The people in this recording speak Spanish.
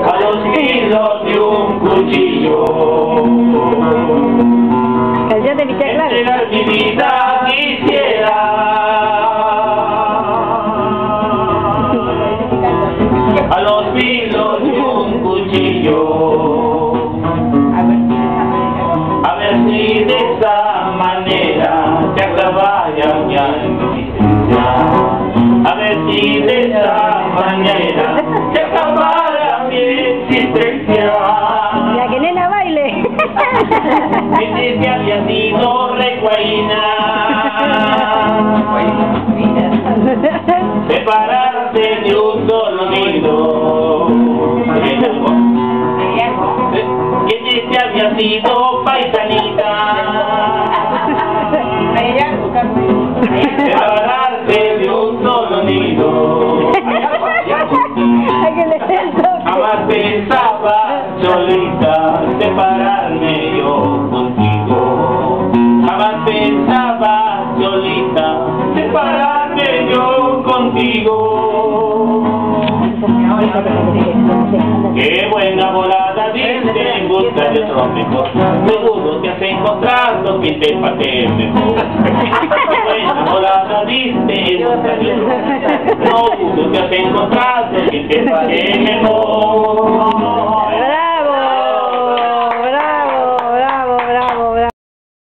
A los filos de un cuchillo entregar mi vida quisiera. A los filos de un cuchillo, a ver si de esa manera se acaba ya mi existencia. A ver si de esa manera se acabara mi existencia. La que nena baile. Pensé que había sido recuaína, separarse de un solo nido. Pensé que había sido paisanita, separarse de un solo nido. Jamás pensaba solita separarme yo contigo. Jamás pensaba solita separarme yo contigo. Qué buena volada diste en busca de otro mejor. Seguro te has encontrado quien te patee mejor. Qué buena volada diste en busca de otro mejor. No dudo que has encontrado quien te patee mejor.